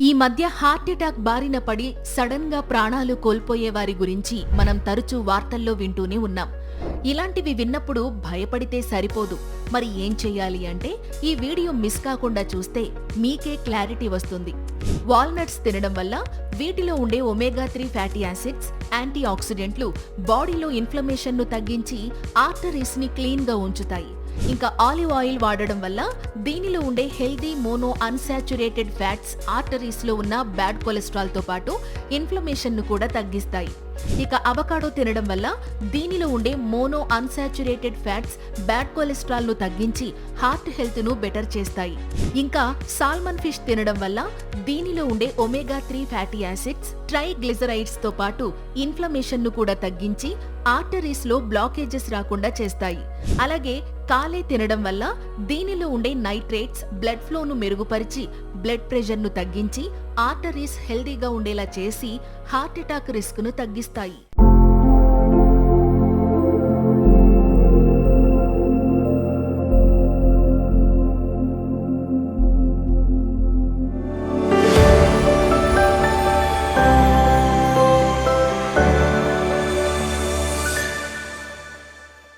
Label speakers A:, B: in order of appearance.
A: ఈ మధ్య heart attack బారిన పడి సడన్ గా ప్రాణాలు కోల్పోయే వారి గురించి మనం తరచూ వార్తల్లో వింటూనే ఉన్నాం. ఇలాంటివి విన్నప్పుడు భయపడితే సరిపోదు. మరి ఏం చెయ్యాలి అంటే ఈ వీడియో మిస్ కాకుండా చూస్తే మీకే క్లారిటీ వస్తుంది. వాల్నట్స్ తినడం వల్ల వీటిలో ఉండే ఒమేగా 3 ఫ్యాటీ యాసిడ్స్, యాంటీ ఆక్సిడెంట్లు బాడీలో ఇన్ఫ్లమేషన్ ను తగ్గించి ఆర్టరీస్ ని క్లీన్ గా ఉంచుతాయి. ఇంకా ఆలివ్ ఆయిల్ వాడడం వల్ల దీనిలో ఉండే healthy mono unsaturated fats arteries లో ఉన్న బ్యాడ్ కొలెస్ట్రాల్ తో పాటు ఇన్ఫ్లమేషన్ ను కూడా తగ్గిస్తాయి. ఇక అవకాడో తినడం వల్ల దీనిలో ఉండే mono unsaturated fats bad cholesterol ను తగ్గించి హార్ట్ హెల్త్ ను బెటర్ చేస్తాయి. ఇంకా సాల్మన్ ఫిష్ తినడం వల్ల దీనిలో ఉండే ఒమేగా 3 ఫ్యాటీ యాసిడ్స్, ట్రైగ్లిజరైడ్స్ తో పాటు ఇన్ఫ్లమేషన్ ను కూడా తగ్గించి ఆర్టరీస్ లో బ్లాకేజెస్ రాకుండా చేస్తాయి. అలాగే కాలే తినడం వల్ల దీనిలో ఉండే నైట్రేట్స్ బ్లడ్ ఫ్లో ను మెరుగుపరిచి బ్లడ్ ప్రెషర్ ను తగ్గించి ఆర్టరీస్ హెల్దీగా ఉండేలా చేసి హార్ట్ అటాక్ రిస్క్ ను తగ్గిస్తాయి.